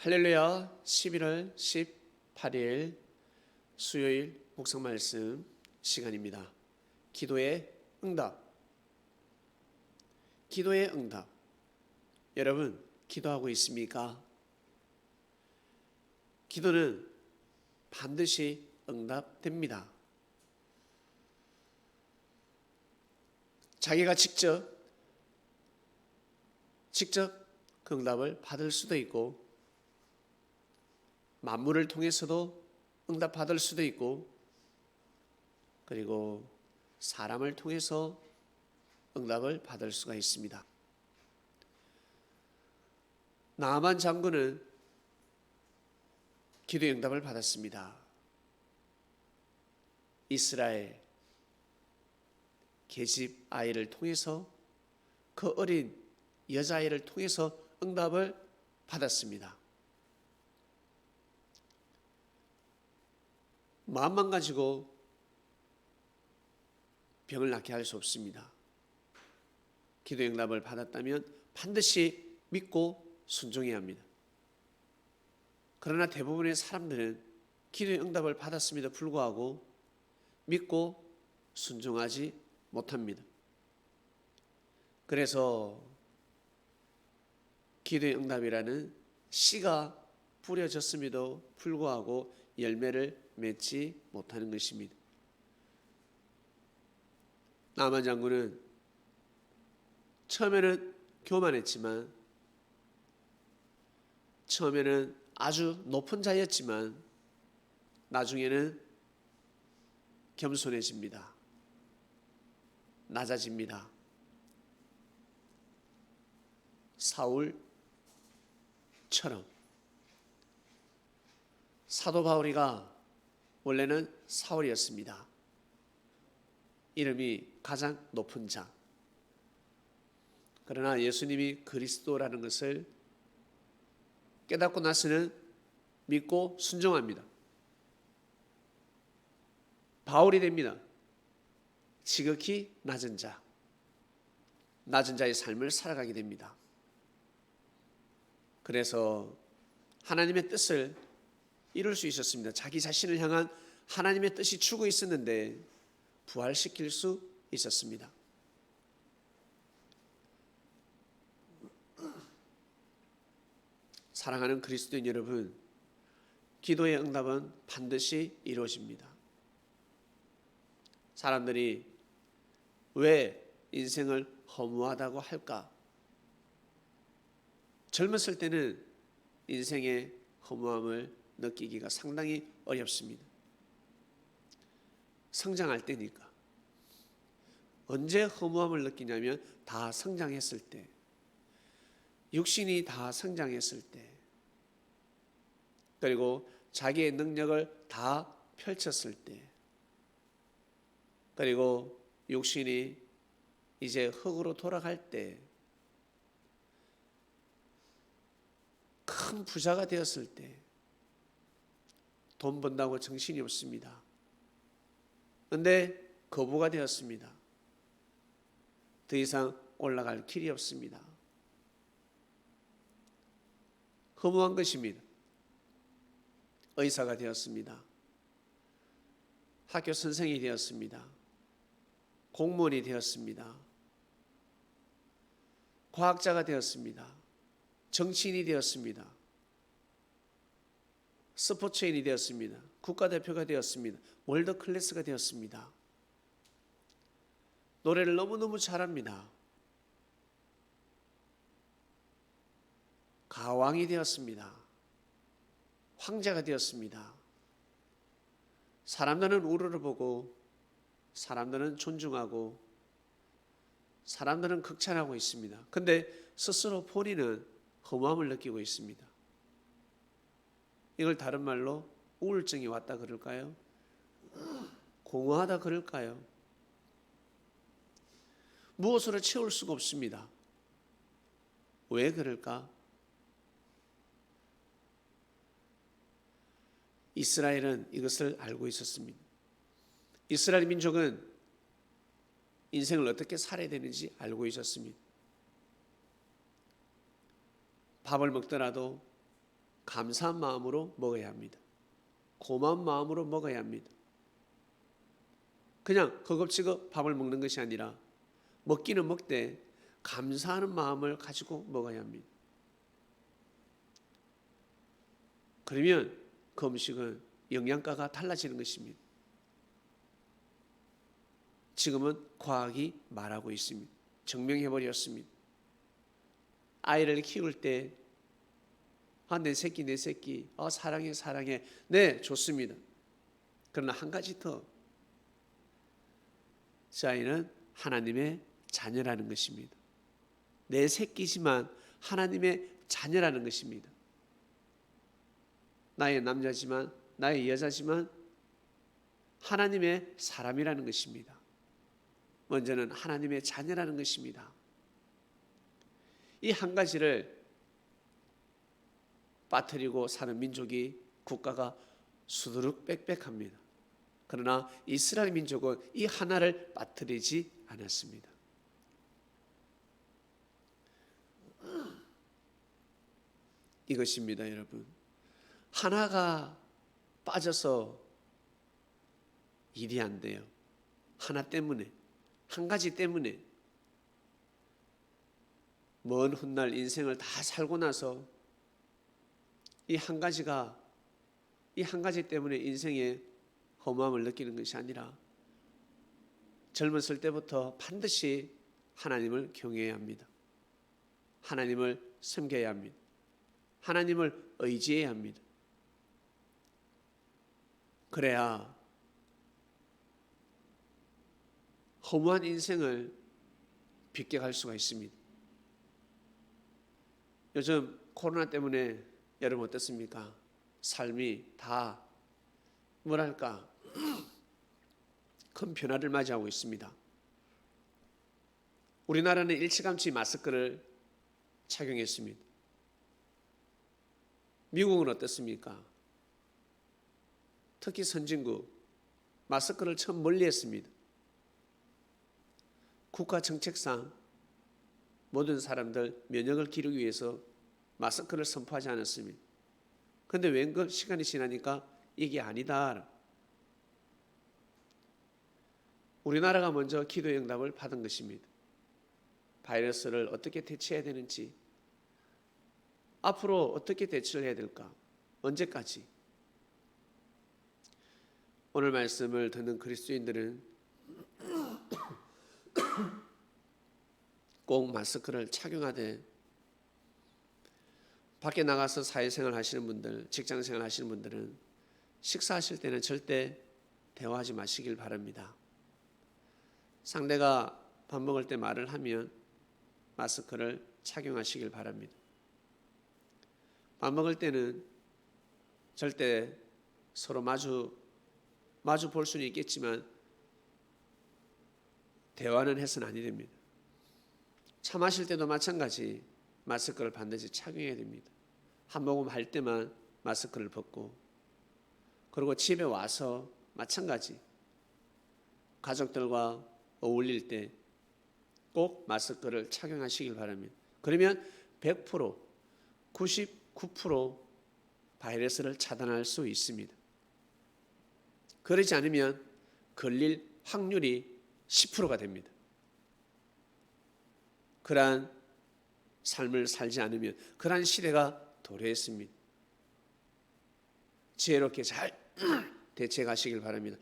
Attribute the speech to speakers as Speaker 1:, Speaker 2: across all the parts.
Speaker 1: 할렐루야. 11월 18일 수요일 묵상 말씀 시간입니다. 기도의 응답. 기도의 응답. 여러분, 기도하고 있습니까? 기도는 반드시 응답됩니다. 자기가 직접 그 응답을 받을 수도 있고, 만물을 통해서도 응답받을 수도 있고, 그리고 사람을 통해서 응답을 받을 수가 있습니다. 나아만 장군은 기도의 응답을 받았습니다. 이스라엘 계집 아이를 통해서, 그 어린 여자아이를 통해서 응답을 받았습니다. 마음만 가지고 병을 낫게 할 수 없습니다. 기도의 응답을 받았다면 반드시 믿고 순종해야 합니다. 그러나 대부분의 사람들은 기도의 응답을 받았음에도 불구하고 믿고 순종하지 못합니다. 그래서 기도의 응답이라는 씨가 뿌려졌음에도 불구하고 열매를 맺지 못하는 것입니다. 나아만 장군은 처음에는 교만했지만, 처음에는 아주 높은 자였지만 나중에는 겸손해집니다. 낮아집니다. 사울처럼. 사도 바울이가 원래는 사울이었습니다. 이름이 가장 높은 자. 그러나 예수님이 그리스도라는 것을 깨닫고 나서는 믿고 순종합니다. 바울이 됩니다. 지극히 낮은 자. 낮은 자의 삶을 살아가게 됩니다. 그래서 하나님의 뜻을 이룰 수 있었습니다. 자기 자신을 향한 하나님의 뜻이 추고 있었는데 부활시킬 수 있었습니다. 사랑하는 그리스도인 여러분, 기도의 응답은 반드시 이루어집니다. 사람들이 왜 인생을 허무하다고 할까? 젊었을 때는 인생의 허무함을 느끼기가 상당히 어렵습니다. 성장할 때니까. 언제 허무함을 느끼냐면 다 성장했을 때, 육신이 다 성장했을 때, 그리고 자기의 능력을 다 펼쳤을 때, 그리고 육신이 이제 흙으로 돌아갈 때, 큰 부자가 되었을 때, 돈 번다고 정신이 없습니다. 그런데 거부가 되었습니다. 더 이상 올라갈 길이 없습니다. 허무한 것입니다. 의사가 되었습니다. 학교 선생이 되었습니다. 공무원이 되었습니다. 과학자가 되었습니다. 정치인이 되었습니다. 스포츠인이 되었습니다. 국가대표가 되었습니다. 월드클래스가 되었습니다. 노래를 너무너무 잘합니다. 가왕이 되었습니다. 황제가 되었습니다. 사람들은 우러러보고, 사람들은 존중하고, 사람들은 극찬하고 있습니다. 그런데 스스로 본인은 허무함을 느끼고 있습니다. 이걸 다른 말로 우울증이 왔다 그럴까요? 공허하다 그럴까요? 무엇으로 채울 수가 없습니다. 왜 그럴까? 이스라엘은 이것을 알고 있었습니다. 이스라엘 민족은 인생을 어떻게 살아야 되는지 알고 있었습니다. 밥을 먹더라도 감사한 마음으로 먹어야 합니다. 고마운 마음으로 먹어야 합니다. 그냥 허겁지겁 밥을 먹는 것이 아니라 먹기는 먹되 감사하는 마음을 가지고 먹어야 합니다. 그러면 그 음식은 영양가가 달라지는 것입니다. 지금은 과학이 말하고 있습니다. 증명해버렸습니다. 아이를 키울 때 내 새끼 사랑해 사랑해. 네, 좋습니다. 그러나 한 가지 더, 그 아이는 하나님의 자녀라는 것입니다. 내 새끼지만 하나님의 자녀라는 것입니다. 나의 남자지만 나의 여자지만 하나님의 사람이라는 것입니다. 먼저는 하나님의 자녀라는 것입니다. 이 한 가지를 빠뜨리고 사는 민족이, 국가가 수두룩 빽빽합니다. 그러나 이스라엘 민족은 이 하나를 빠뜨리지 않았습니다. 이것입니다, 여러분. 하나가 빠져서 일이 안 돼요. 하나 때문에, 한 가지 때문에. 먼 훗날 인생을 다 살고 나서 이 한 가지 때문에 인생의 허무함을 느끼는 것이 아니라 젊었을 때부터 반드시 하나님을 경외해야 합니다. 하나님을 섬겨야 합니다. 하나님을 의지해야 합니다. 그래야 허무한 인생을 비껴갈 수가 있습니다. 요즘 코로나 때문에 여러분 어떻습니까? 삶이 다 뭐랄까 큰 변화를 맞이하고 있습니다. 우리나라는 일찌감치 마스크를 착용했습니다. 미국은 어떻습니까? 특히 선진국 마스크를 처음 멀리했습니다. 국가 정책상 모든 사람들 면역을 기르기 위해서 마스크를 선포하지 않았습니다. 그런데 웬걸 시간이 지나니까 이게 아니다. 우리나라가 먼저 기도의 응답을 받은 것입니다. 바이러스를 어떻게 대처해야 되는지, 앞으로 어떻게 대처를 해야 될까, 언제까지. 오늘 말씀을 듣는 그리스도인들은 꼭 마스크를 착용하되, 밖에 나가서 사회생활 하시는 분들, 직장생활 하시는 분들은 식사하실 때는 절대 대화하지 마시길 바랍니다. 상대가 밥 먹을 때 말을 하면 마스크를 착용하시길 바랍니다. 밥 먹을 때는 절대 서로 마주 볼 수는 있겠지만 대화는 해서는 아니 됩니다. 차 마실 때도 마찬가지 마스크를 반드시 착용해야 됩니다. 한 모금 할 때만 마스크를 벗고, 그리고 집에 와서 마찬가지 가족들과 어울릴 때 꼭 마스크를 착용하시길 바랍니다. 그러면 100%, 99% 바이러스를 차단할 수 있습니다. 그러지 않으면 걸릴 확률이 10%가 됩니다. 그러한 삶을 살지 않으면 그러한 시대가 도래했습니다. 지혜롭게 잘 대처해 가시길 바랍니다.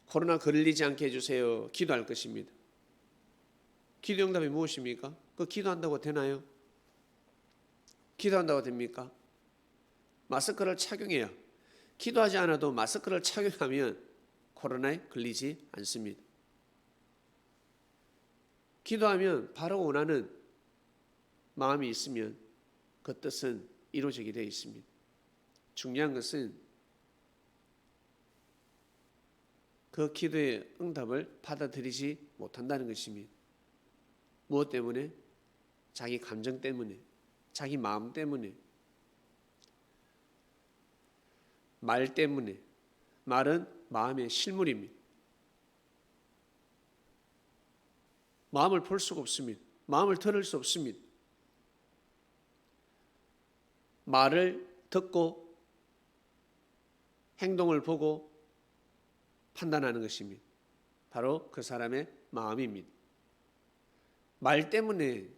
Speaker 1: 코로나 걸리지 않게 해주세요. 기도할 것입니다. 기도 응답이 무엇입니까? 그 기도한다고 되나요? 기도한다고 됩니까? 마스크를 착용해야. 기도하지 않아도 마스크를 착용하면 코로나에 걸리지 않습니다. 기도하면 바로 원하는 마음이 있으면 그 뜻은 이루어지게 되어 있습니다. 중요한 것은 그 기도의 응답을 받아들이지 못한다는 것입니다. 무엇 때문에? 자기 감정 때문에, 자기 마음 때문에, 말 때문에. 말은 마음의 실물입니다. 마음을 볼 수가 없습니다. 마음을 들을 수 없습니다. 말을 듣고 행동을 보고 판단하는 것입니다. 바로 그 사람의 마음입니다. 말 때문에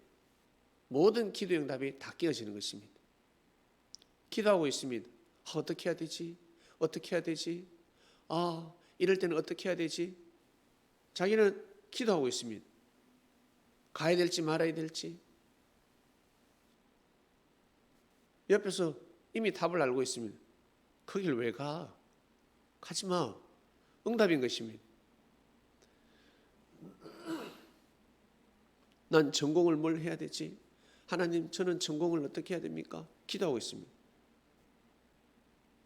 Speaker 1: 모든 기도 응답이 다 깨어지는 것입니다. 기도하고 있습니다. 어떻게 해야 되지? 어떻게 해야 되지? 이럴 때는 어떻게 해야 되지? 자기는 기도하고 있습니다. 가야 될지 말아야 될지. 옆에서 이미 답을 알고 있습니다. 거길 왜 가? 가지 마. 응답인 것입니다. 난 전공을 뭘 해야 되지? 하나님, 저는 전공을 어떻게 해야 됩니까? 기도하고 있습니다.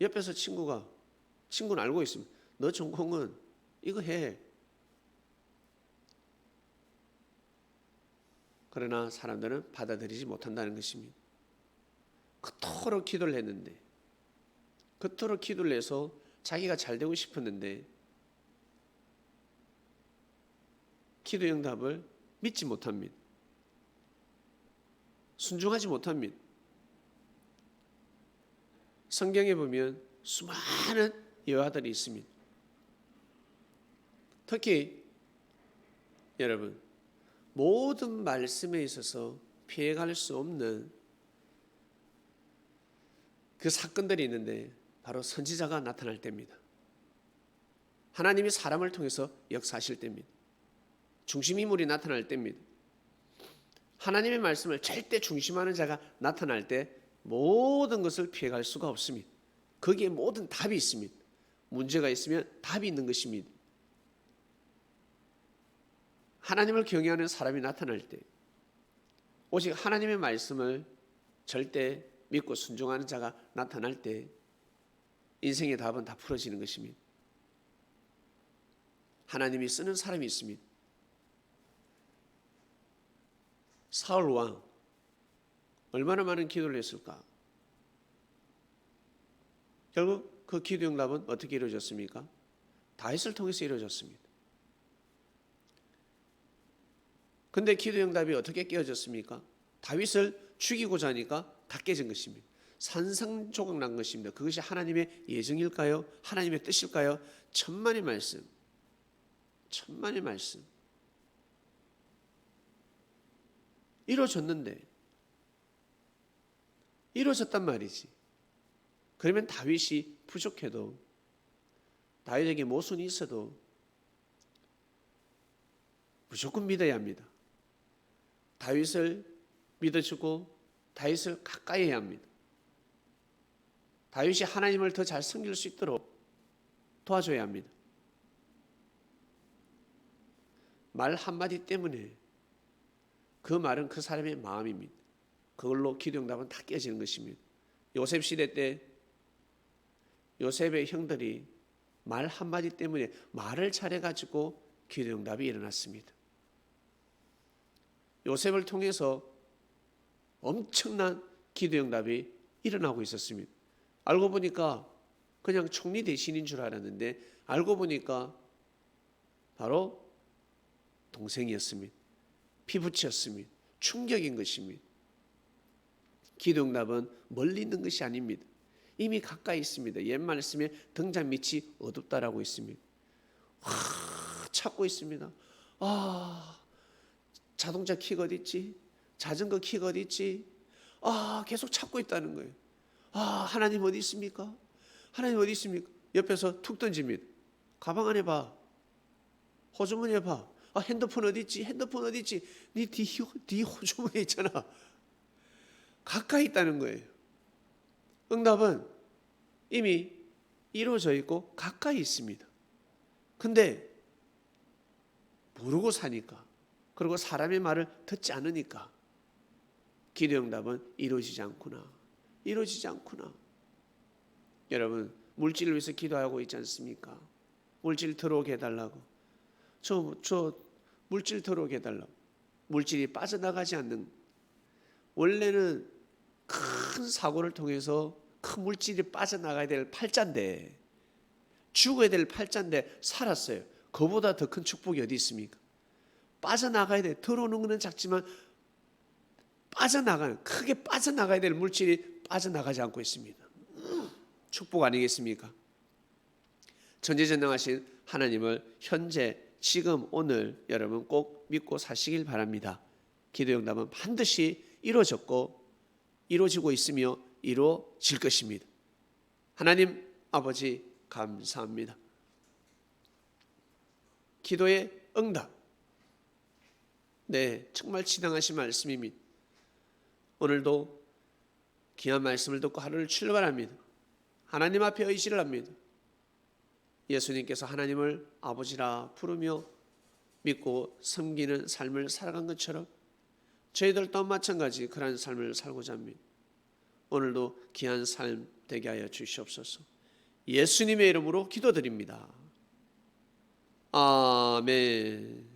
Speaker 1: 옆에서 친구는 알고 있습니다. 너 전공은 이거 해. 그러나 사람들은 받아들이지 못한다는 것입니다. 그토록 기도를 했는데, 그토록 기도를 해서 자기가 잘 되고 싶었는데 기도 응답을 믿지 못합니다. 순종하지 못합니다. 성경에 보면 수많은 여아들이 있습니다. 특히 여러분, 모든 말씀에 있어서 피해갈 수 없는 그 사건들이 있는데 바로 선지자가 나타날 때입니다. 하나님이 사람을 통해서 역사하실 때입니다. 중심인물이 나타날 때입니다. 하나님의 말씀을 절대 중심하는 자가 나타날 때 모든 것을 피해갈 수가 없습니다. 거기에 모든 답이 있습니다. 문제가 있으면 답이 있는 것입니다. 하나님을 경외하는 사람이 나타날 때, 오직 하나님의 말씀을 절대 믿고 순종하는 자가 나타날 때 인생의 답은 다 풀어지는 것입니다. 하나님이 쓰는 사람이 있습니다. 사울 왕 얼마나 많은 기도를 했을까? 결국 그 기도 응답은 어떻게 이루어졌습니까? 다윗을 통해서 이루어졌습니다. 근데 기도 응답이 어떻게 깨어졌습니까? 다윗을 죽이고자 하니까 다 깨진 것입니다. 산상조각 난 것입니다. 그것이 하나님의 예정일까요? 하나님의 뜻일까요? 천만의 말씀. 이루어졌는데, 이루어졌단 말이지. 그러면 다윗이 부족해도, 다윗에게 모순이 있어도 무조건 믿어야 합니다. 다윗을 믿어주고 다윗을 가까이 해야 합니다. 다윗이 하나님을 더 잘 섬길 수 있도록 도와줘야 합니다. 말 한마디 때문에 그 말은 그 사람의 마음입니다. 그걸로 기도 응답은 다 깨지는 것입니다. 요셉 시대 때 요셉의 형들이 말 한마디 때문에 말을 잘해가지고 기도 응답이 일어났습니다. 요셉을 통해서 엄청난 기도 응답이 일어나고 있었습니다. 알고 보니까 그냥 총리 대신인 줄 알았는데 알고 보니까 바로 동생이었습니다. 피부치였습니다. 충격인 것입니다. 기도 응답은 멀리 있는 것이 아닙니다. 이미 가까이 있습니다. 옛 말씀에 등잔 밑이 어둡다라고 있습니다. 찾고 있습니다. 자동차 키가 어디 있지? 자전거 키가 어디 있지? 계속 찾고 있다는 거예요. 하나님 어디 있습니까? 하나님 어디 있습니까? 옆에서 툭 던집니다. 가방 안에 봐. 호주머니에 봐. 핸드폰 어디 있지? 핸드폰 어디 있지? 네 호주머니에 있잖아. 가까이 있다는 거예요. 응답은 이미 이루어져 있고 가까이 있습니다. 근데 모르고 사니까, 그리고 사람의 말을 듣지 않으니까 기도 응답은 이루어지지 않구나. 여러분, 물질을 위해서 기도하고 있지 않습니까? 물질 들어오게 해달라고. 저 물질 들어오게 해달라고. 물질이 빠져나가지 않는, 원래는 큰 사고를 통해서 큰 물질이 빠져나가야 될 팔자인데, 죽어야 될 팔자인데 살았어요. 그보다 더 큰 축복이 어디 있습니까? 빠져나가야 돼. 들어오는 것은 작지만 크게 빠져나가야 될 물질이 빠져나가지 않고 있습니다. 축복 아니겠습니까? 전지전능하신 하나님을 현재 지금 오늘 여러분 꼭 믿고 사시길 바랍니다. 기도 응답은 반드시 이루어졌고 이루어지고 있으며 이루어질 것입니다. 하나님 아버지 감사합니다. 기도의 응답, 네, 정말 지당하신 말씀입니다. 오늘도 귀한 말씀을 듣고 하루를 출발합니다. 하나님 앞에 의지를 합니다. 예수님께서 하나님을 아버지라 부르며 믿고 섬기는 삶을 살아간 것처럼 저희들도 마찬가지 그러한 삶을 살고자 합니다. 오늘도 귀한 삶 되게 하여 주시옵소서. 예수님의 이름으로 기도드립니다. 아멘.